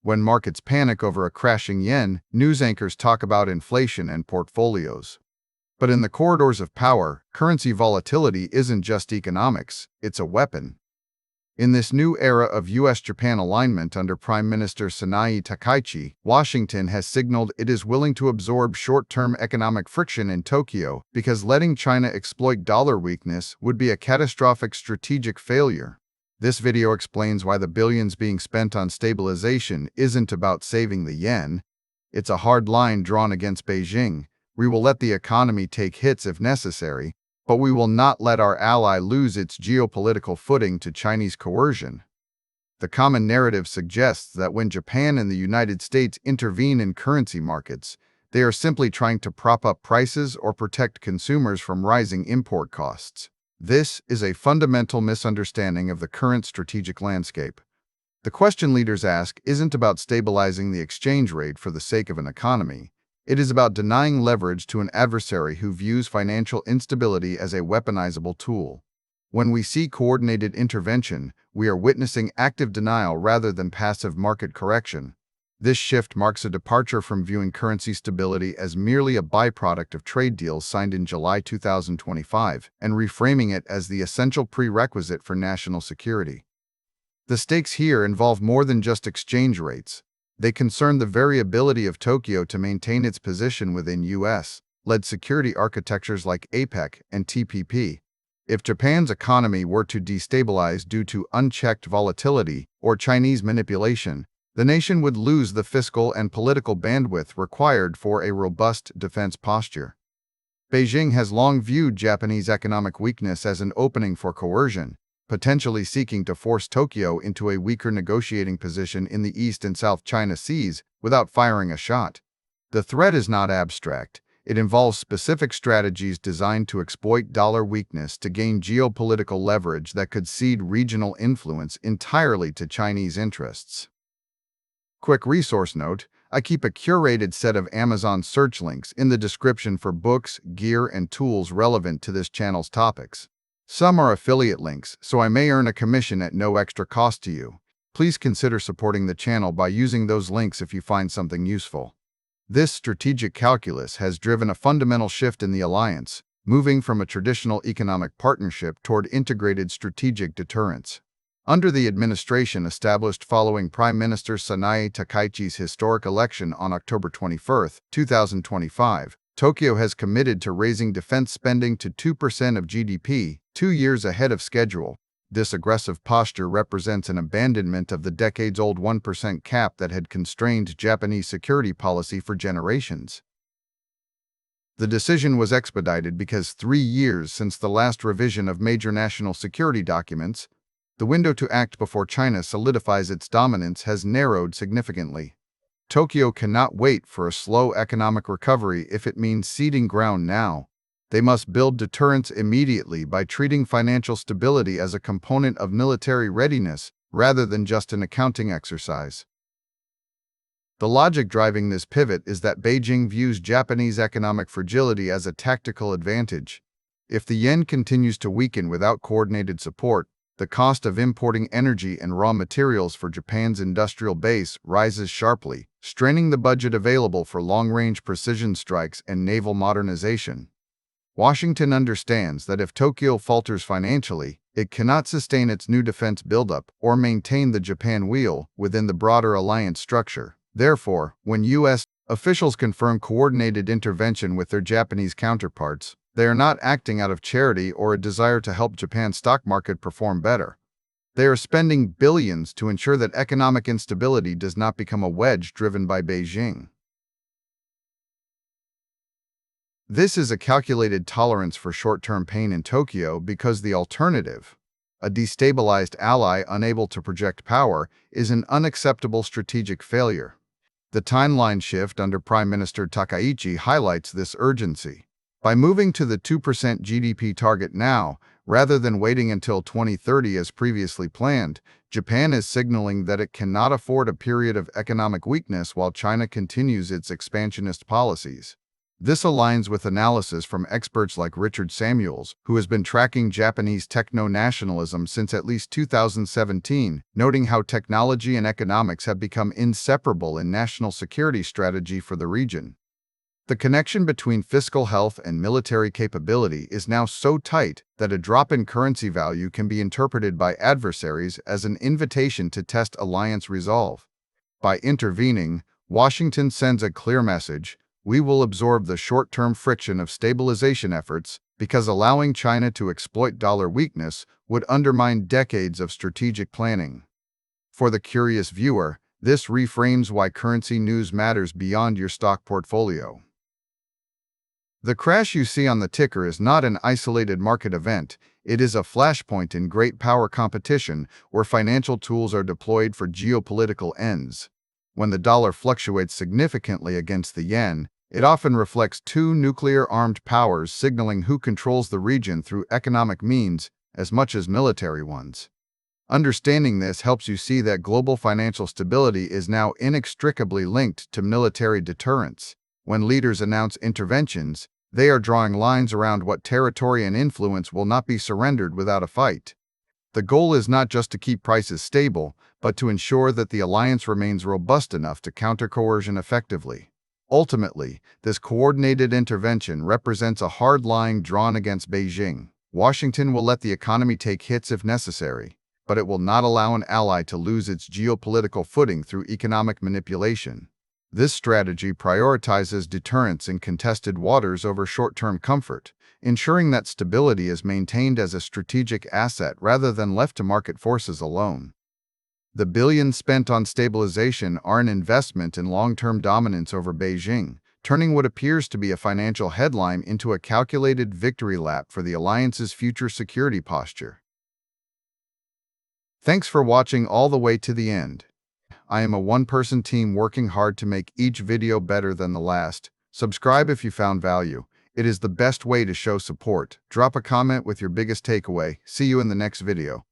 When markets panic over a crashing yen, news anchors talk about inflation and portfolios. But in the corridors of power, currency volatility isn't just economics, it's a weapon. In this new era of U.S.-Japan alignment under Prime Minister Sanae Takaichi, Washington has signaled it is willing to absorb short-term economic friction in Tokyo because letting China exploit dollar weakness would be a catastrophic strategic failure. This video explains why the billions being spent on stabilization isn't about saving the yen. It's a hard line drawn against Beijing. We will let the economy take hits if necessary, but we will not let our ally lose its geopolitical footing to Chinese coercion. The common narrative suggests that when Japan and the United States intervene in currency markets, they are simply trying to prop up prices or protect consumers from rising import costs. This is a fundamental misunderstanding of the current strategic landscape. The question leaders ask isn't about stabilizing the exchange rate for the sake of an economy. It is about denying leverage to an adversary who views financial instability as a weaponizable tool. When we see coordinated intervention, we are witnessing active denial rather than passive market correction. This shift marks a departure from viewing currency stability as merely a byproduct of trade deals signed in July 2025 and reframing it as the essential prerequisite for national security. The stakes here involve more than just exchange rates. They concern the very ability of Tokyo to maintain its position within U.S.-led security architectures like APEC and TPP. If Japan's economy were to destabilize due to unchecked volatility or Chinese manipulation, the nation would lose the fiscal and political bandwidth required for a robust defense posture. Beijing has long viewed Japanese economic weakness as an opening for coercion, potentially seeking to force Tokyo into a weaker negotiating position in the East and South China Seas without firing a shot. The threat is not abstract. It involves specific strategies designed to exploit dollar weakness to gain geopolitical leverage that could cede regional influence entirely to Chinese interests. Quick resource note: I keep a curated set of Amazon search links in the description for books, gear, and tools relevant to this channel's topics. Some are affiliate links, so I may earn a commission at no extra cost to you. Please consider supporting the channel by using those links if you find something useful. This strategic calculus has driven a fundamental shift in the alliance, moving from a traditional economic partnership toward integrated strategic deterrence. Under the administration established following Prime Minister Sanae Takaichi's historic election on October 21, 2025, Tokyo has committed to raising defense spending to 2% of GDP, 2 years ahead of schedule. This aggressive posture represents an abandonment of the decades-old 1% cap that had constrained Japanese security policy for generations. The decision was expedited because 3 years since the last revision of major national security documents, the window to act before China solidifies its dominance has narrowed significantly. Tokyo cannot wait for a slow economic recovery if it means ceding ground now. They must build deterrence immediately by treating financial stability as a component of military readiness rather than just an accounting exercise. The logic driving this pivot is that Beijing views Japanese economic fragility as a tactical advantage. If the yen continues to weaken without coordinated support, the cost of importing energy and raw materials for Japan's industrial base rises sharply, straining the budget available for long-range precision strikes and naval modernization. Washington understands that if Tokyo falters financially, it cannot sustain its new defense buildup or maintain the Japan wheel within the broader alliance structure. Therefore, when U.S. officials confirm coordinated intervention with their Japanese counterparts, they are not acting out of charity or a desire to help Japan's stock market perform better. They are spending billions to ensure that economic instability does not become a wedge driven by Beijing. This is a calculated tolerance for short-term pain in Tokyo because the alternative, a destabilized ally unable to project power, is an unacceptable strategic failure. The timeline shift under Prime Minister Takaichi highlights this urgency. By moving to the 2% GDP target now, rather than waiting until 2030 as previously planned, Japan is signaling that it cannot afford a period of economic weakness while China continues its expansionist policies. This aligns with analysis from experts like Richard Samuels, who has been tracking Japanese techno-nationalism since at least 2017, noting how technology and economics have become inseparable in national security strategy for the region. The connection between fiscal health and military capability is now so tight that a drop in currency value can be interpreted by adversaries as an invitation to test alliance resolve. By intervening, Washington sends a clear message: we will absorb the short-term friction of stabilization efforts because allowing China to exploit dollar weakness would undermine decades of strategic planning. For the curious viewer, this reframes why currency news matters beyond your stock portfolio. The crash you see on the ticker is not an isolated market event. It is a flashpoint in great power competition where financial tools are deployed for geopolitical ends. When the dollar fluctuates significantly against the yen, it often reflects two nuclear-armed powers signaling who controls the region through economic means as much as military ones. Understanding this helps you see that global financial stability is now inextricably linked to military deterrence. When leaders announce interventions, they are drawing lines around what territory and influence will not be surrendered without a fight. The goal is not just to keep prices stable, but to ensure that the alliance remains robust enough to counter coercion effectively. Ultimately, this coordinated intervention represents a hard line drawn against Beijing. Washington will let the economy take hits if necessary, but it will not allow an ally to lose its geopolitical footing through economic manipulation. This strategy prioritizes deterrence in contested waters over short-term comfort, ensuring that stability is maintained as a strategic asset rather than left to market forces alone. The billions spent on stabilization are an investment in long-term dominance over Beijing, turning what appears to be a financial headline into a calculated victory lap for the alliance's future security posture. Thanks for watching all the way to the end. I am a one-person team working hard to make each video better than the last. Subscribe if you found value. It is the best way to show support. Drop a comment with your biggest takeaway. See you in the next video.